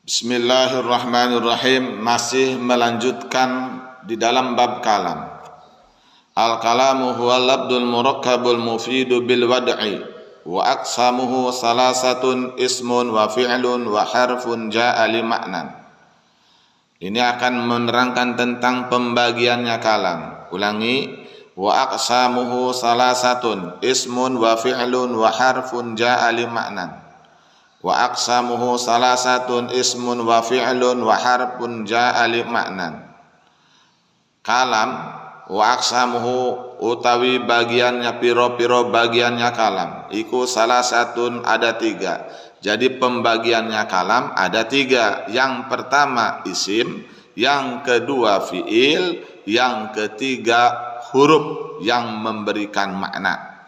Bismillahirrahmanirrahim. Masih melanjutkan di dalam bab kalam. Al-kalamu huwal labdul murakkabul mufidu bil wad'i wa aqsamuhu salasatun ismun wa fi'lun wa harfun ja'a li ma'nan. Ini akan menerangkan tentang pembagiannya kalam. Ulangi, wa aqsamuhu salasatun ismun wa fi'lun wa harfun ja'a li ma'nan. Wa aqsamuhu salasatun ismun wa fi'lun wa harfun ja'a li ma'nan. Kalam wa aqsamuhu utawi bagiannya piro-piro bagiannya kalam iku salasatun ada tiga. Jadi pembagiannya kalam ada tiga. Yang pertama isim, yang kedua fi'il, yang ketiga huruf yang memberikan makna,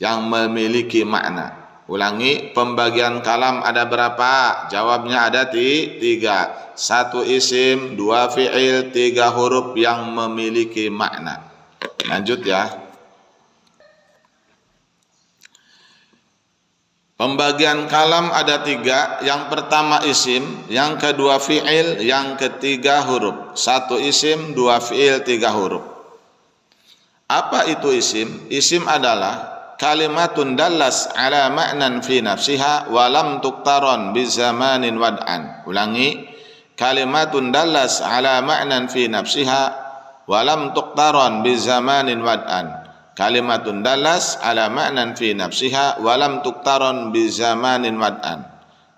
yang memiliki makna. Ulangi, pembagian kalam ada berapa? Jawabnya ada tiga. Satu isim, dua fi'il, tiga huruf yang memiliki makna. Lanjut ya. Pembagian kalam ada tiga. Yang pertama isim, yang kedua fi'il, yang ketiga huruf. Satu isim, dua fi'il, tiga huruf. Apa itu isim? Isim adalah kalimatun dallas ala ma'nan fi nafsiha wa lam tuqtaron bi zamanin wad'an. Ulangi, kalimatun dallas ala ma'nan fi nafsiha wa lam tuqtaron bi zamanin wad'an. Kalimatun dallas ala ma'nan fi nafsiha wa lam tuqtaron bi zamanin wad'an.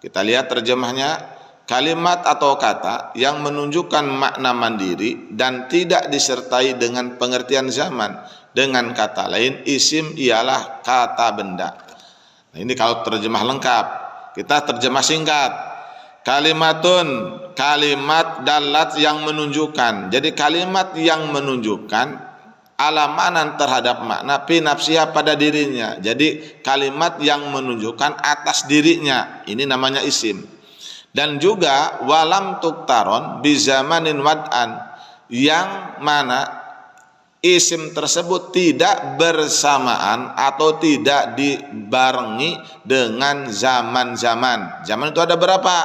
Kita lihat terjemahnya. Kalimat atau kata yang menunjukkan makna mandiri dan tidak disertai dengan pengertian zaman. Dengan kata lain, isim ialah kata benda. Nah, ini kalau terjemah lengkap. Kita terjemah singkat. Kalimatun, kalimat dalat yang menunjukkan. Jadi kalimat yang menunjukkan alamanan terhadap makna fi nafsiha pada dirinya. Jadi kalimat yang menunjukkan atas dirinya. Ini namanya isim. Dan juga walam tuktaron bi zamanin wad'an, yang mana isim tersebut tidak bersamaan atau tidak dibarengi dengan zaman-zaman. Zaman itu ada berapa?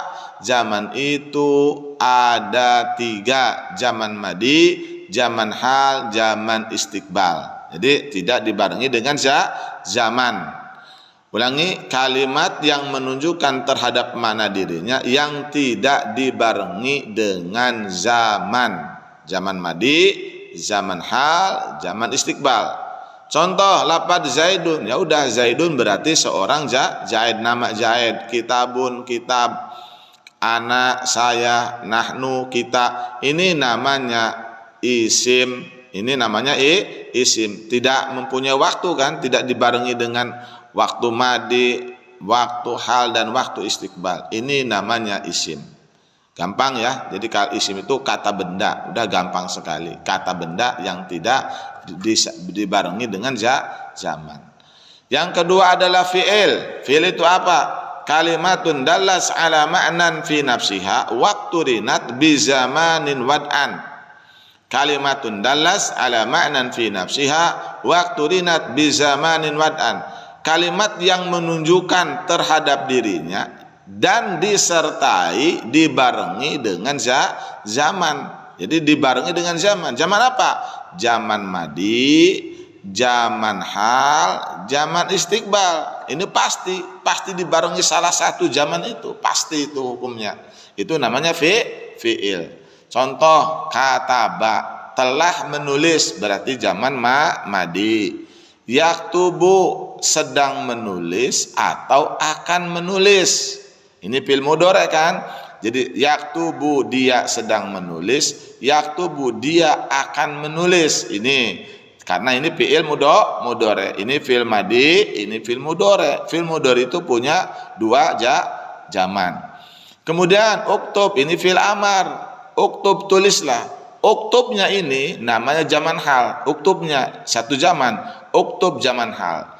Zaman itu ada tiga. Zaman madi, zaman hal, zaman istiqbal. Jadi tidak dibarengi dengan zaman. Ulangi, kalimat yang menunjukkan terhadap makna dirinya yang tidak dibarengi dengan zaman. Zaman madi, zaman hal, zaman istiqbal. Contoh lafaz Zaidun, ya udah Zaidun berarti seorang Zaid, nama Zaid. Kitabun, kitab. Anak, saya, nahnu, kita. Ini namanya isim. Ini namanya isim. Tidak mempunyai waktu kan, tidak dibarengi dengan waktu madi, waktu hal, dan waktu istiqbal. Ini namanya isim. Gampang ya. Jadi kalau isim itu kata benda, udah gampang sekali. Kata benda yang tidak dibarengi dengan zaman. Yang kedua adalah fi'il. Fi'il itu apa? Kalimatun dallas ala ma'nan fi nafsiha waktu rinat bi zamanin wad'an. Kalimatun dallas ala ma'nan fi nafsiha waktu rinat bi zamanin wad'an. Kalimat yang menunjukkan terhadap dirinya dan disertai, dibarengi dengan zaman. Jadi dibarengi dengan zaman. Zaman apa? Zaman madi, zaman hal, zaman istiqbal. Ini pasti dibarengi salah satu zaman itu. Pasti itu hukumnya. Itu namanya fi'il. Contoh kataba, telah menulis, berarti zaman madi. Yaktubu, sedang menulis atau akan menulis. Ini fi'il mudhari kan? Jadi yaktubu, dia sedang menulis, yaktubu, dia akan menulis. Ini karena ini fi'il mudhari. Ini fi'il madi, ini fi'il mudhari. Fi'il mudhari itu punya dua zaman. Kemudian uktub, ini fi'il amar. Uktub, tulislah. Uktubnya ini namanya zaman hal. Uktubnya satu zaman. Uktub zaman hal.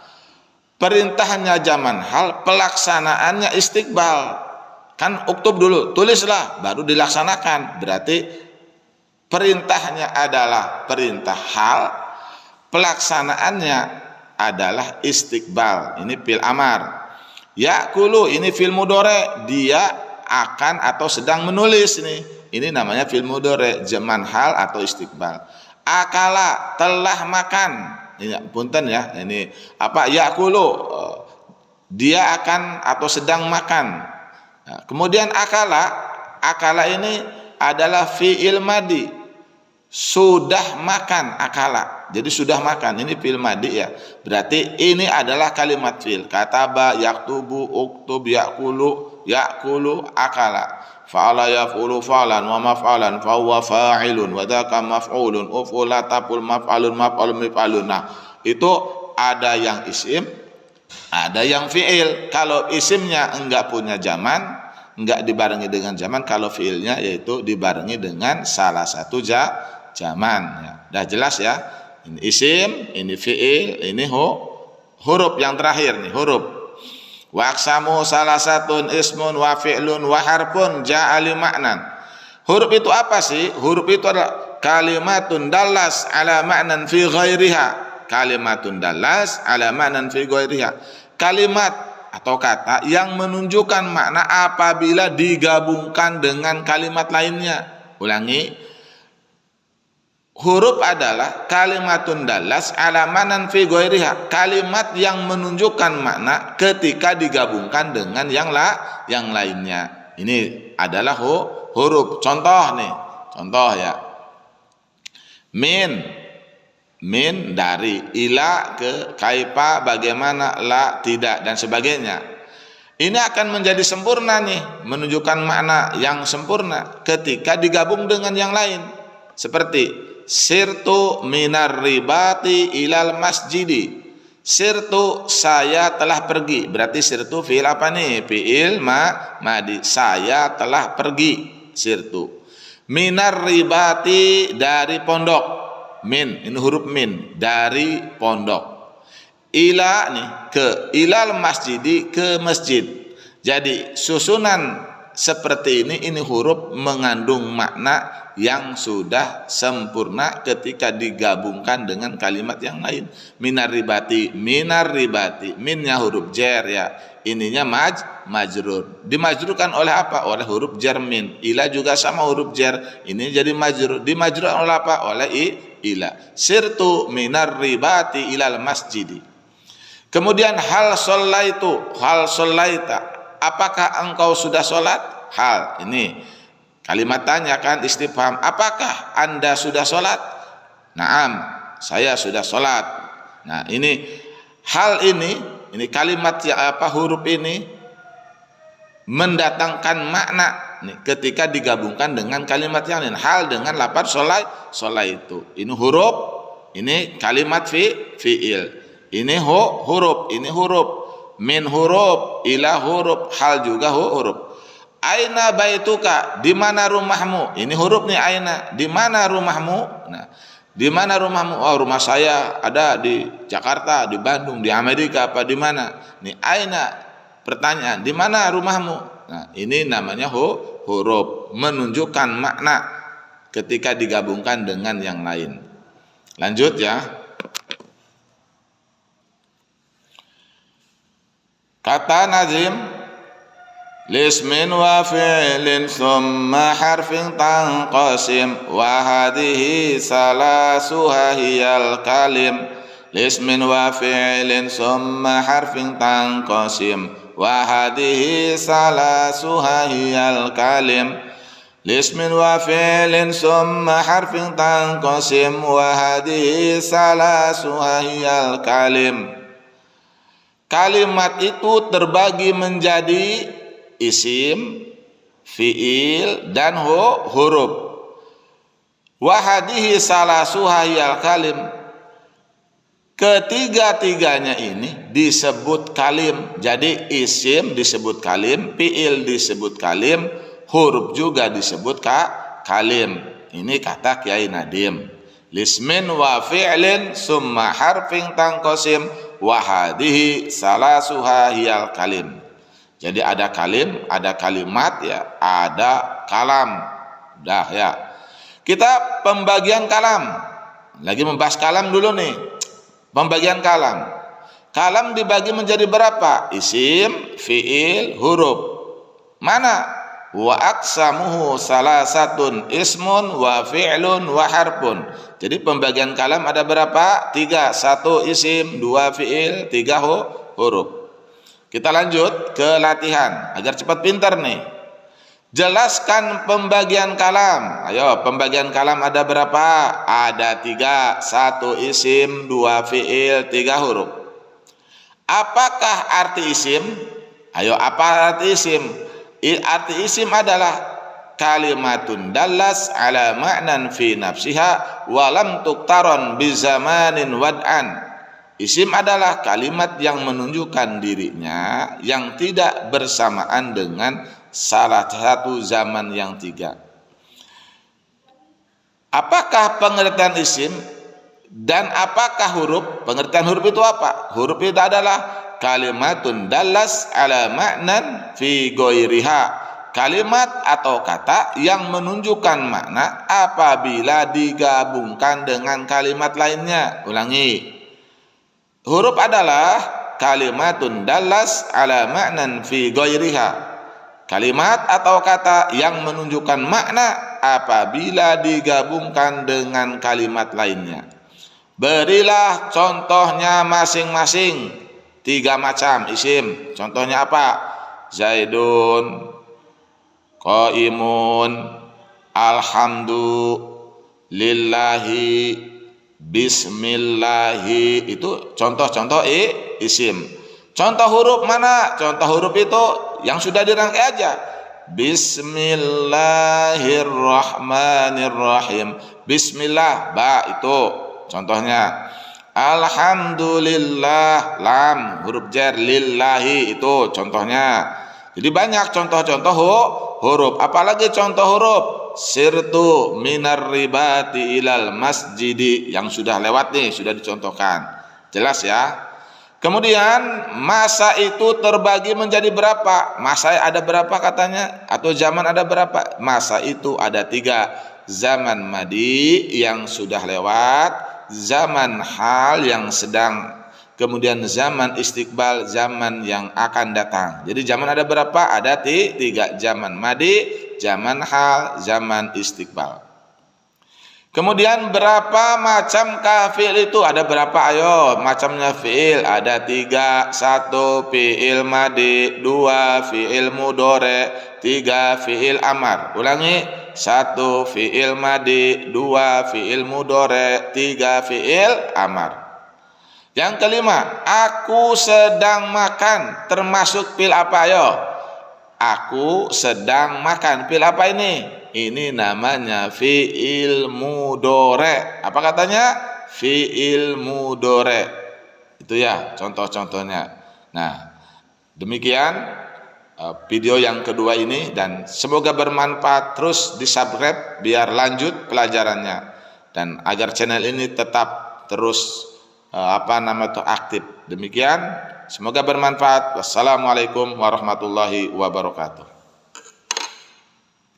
Perintahnya zaman hal, pelaksanaannya istiqbal. Kan uktub dulu, tulislah, baru dilaksanakan. Berarti perintahnya adalah perintah hal, pelaksanaannya adalah istiqbal. Ini fi'il amar. Ya'kulu, ini fi'il mudhari, dia akan atau sedang menulis nih. Ini namanya fi'il mudhari, zaman hal atau istiqbal. Akala, telah makan. Ini punten ya, ini apa? Yakulu, dia akan atau sedang makan. Nah, kemudian akala ini adalah fi'il madi, sudah makan. Akala, jadi sudah makan, ini fi'il madi ya, berarti ini adalah kalimat fi'il. Kataba, yaktubu, uktub, yakulu, akala. Fa'ala yaf'ulu fa'lan wa maf'alan fa huwa fa'ilun wa dzaka maf'ulun uf'ula taf'ul maf'alun mif'alun. Nah, itu ada yang isim, ada yang fi'il. Kalau isimnya enggak punya zaman, enggak dibarengi dengan zaman. Kalau fi'ilnya yaitu dibarengi dengan salah satu zaman ya. Dah jelas ya. Ini isim, ini fi'il, ini huruf yang terakhir nih, huruf. Wa aqsamu salasatun ismun wa fi'lun wa harfun ja'ali ma'nan. Huruf itu apa sih? Huruf itu adalah kalimatun dallas ala ma'nan fi ghairiha. Kalimatun dallas ala ma'nan fi ghairiha. Kalimat atau kata yang menunjukkan makna apabila digabungkan dengan kalimat lainnya. Ulangi. Huruf adalah kalimatun dallas ala ma'nan fi ghairiha, kalimat yang menunjukkan makna ketika digabungkan dengan yang lainnya. Ini adalah huruf. Contoh nih, contoh ya. Min dari, ila ke, kaifa bagaimana, la tidak, dan sebagainya. Ini akan menjadi sempurna nih, menunjukkan makna yang sempurna ketika digabung dengan yang lain. Seperti sirtu minar ribati ilal masjidi. Sirtu, saya telah pergi. Berarti sirtu fi'il apa nih? Fi'il madi. Saya telah pergi. Sirtu. Minar ribati, dari pondok. Min, ini huruf min, dari pondok. Ila nih, ke, ilal masjidi, ke masjid. Jadi susunan seperti ini huruf mengandung makna yang sudah sempurna ketika digabungkan dengan kalimat yang lain. Minar ribati, minnya huruf jar ya, ininya majrur. Dimajrurkan oleh apa? Oleh huruf jar min. Ila juga sama huruf jar, ini jadi majrur. Dimajrurkan oleh apa? Oleh ila. Sirtu minar ribati ilal masjidi. Kemudian hal sholaita, apakah engkau sudah sholat? Hal, ini kalimat tanya kan, istifham. Apakah Anda sudah sholat? Naam, saya sudah sholat. Nah, ini hal ini kalimat huruf ini mendatangkan makna nih, ketika digabungkan dengan kalimat yang lain. Hal dengan lafaz sholat itu. Ini huruf, ini kalimat fi'il. Ini huruf, ini huruf. Min huruf, ila huruf, hal juga huruf. Aina baituka, di mana rumahmu? Ini huruf nih, aina. Di mana rumahmu? Nah, di mana rumahmu? Oh, rumah saya ada di Jakarta, di Bandung, di Amerika, apa di mana? Nih, aina, pertanyaan, di mana rumahmu? Nah, ini namanya huruf, menunjukkan makna ketika digabungkan dengan yang lain. Lanjut ya. Kata nazim, lismin wa fi'lin summa harfin tanqasim wa hadhihi salasuha hiyal kalim. Lismin wa fi'lin summa harfin tanqasim wa hadhihi salasuha hiyal kalim. Lismin wa fi'lin summa harfin tanqasim wa hadhihi salasuha hiyal kalim. Kalimat itu terbagi menjadi isim, fi'il, dan huruf. Wa hadhihi salasuha hiyal kalim. Ketiga-tiganya ini disebut kalim. Jadi isim disebut kalim, fi'il disebut kalim, huruf juga disebut kalim. Ini kata Kiai Nadim. Lismin wa fi'lin summa harfin tanqasim wa hadhihi salasuha hiyal kalim. Jadi ada kalim, ada kalimat ya, ada kalam. Dah ya. Kita pembagian kalam. Lagi membahas kalam dulu nih. Pembagian kalam. Kalam dibagi menjadi berapa? Isim, fi'il, huruf. Mana wa aqsamuhu salasatun ismun wa fi'lun wa harfun. Jadi pembagian kalam ada berapa? 3. 1 isim, 2 fi'il, 3 huruf. Kita lanjut ke latihan agar cepat pintar nih. Jelaskan pembagian kalam. Ayo, pembagian kalam ada berapa? Ada 3. 1 isim, 2 fi'il, 3 huruf. Apakah arti isim? Ayo, apa arti isim? Arti isim adalah kalimatun dallas ala ma'nan fi nafsiha walam tuktaron bizamanin wad'an. Isim adalah kalimat yang menunjukkan dirinya yang tidak bersamaan dengan salah satu zaman yang 3. Apakah pengertian isim dan apakah huruf? Pengertian huruf itu apa? Huruf itu adalah kalimatun dallas ala ma'nan fi ghairiha, kalimat atau kata yang menunjukkan makna apabila digabungkan dengan kalimat lainnya. Ulangi. Huruf adalah kalimatun dallas ala ma'nan fi ghairiha, kalimat atau kata yang menunjukkan makna apabila digabungkan dengan kalimat lainnya. Berilah contohnya masing-masing. 3 macam isim. Contohnya apa? Zaidun, qaimun, alhamdulillahi, bismillahi. Itu contoh-contoh isim. Contoh huruf mana? Contoh huruf itu yang sudah dirangkai aja. Bismillahirrahmanirrahim. Bismillah, ba itu contohnya. Alhamdulillah, lam, huruf jar, lillahi, itu contohnya. Jadi banyak contoh-contoh huruf. Apalagi contoh huruf? Sirtu minar ribati ilal masjidi, yang sudah lewat nih, sudah dicontohkan. Jelas ya? Kemudian masa itu terbagi menjadi berapa? Masa ada berapa katanya? Atau zaman ada berapa? Masa itu ada 3. Zaman madi yang sudah lewat, zaman hal yang sedang, kemudian zaman istiqbal, zaman yang akan datang. Jadi zaman ada berapa? Ada 3. Zaman madi, zaman hal, zaman istiqbal. Kemudian berapa macam fi'il itu? Ada berapa? Ayo, macamnya fi'il ada 3. 1 fi'il madi, 2 fi'il mudhari, 3 fi'il amar. Ulangi. 1 fi'il madi, 2 fi'il mudhari, 3 fi'il amar. Yang kelima, aku sedang makan, termasuk fi'il apa? Ayo. Aku sedang makan. Fi'il apa ini? Ini namanya fi'il mudhari. Apa katanya? Fi'il mudhari. Itu ya contoh-contohnya. Nah, demikian video yang kedua ini, dan semoga bermanfaat. Terus di-subscribe biar lanjut pelajarannya, dan agar channel ini tetap terus aktif. Demikian, semoga bermanfaat. Wassalamualaikum warahmatullahi wabarakatuh.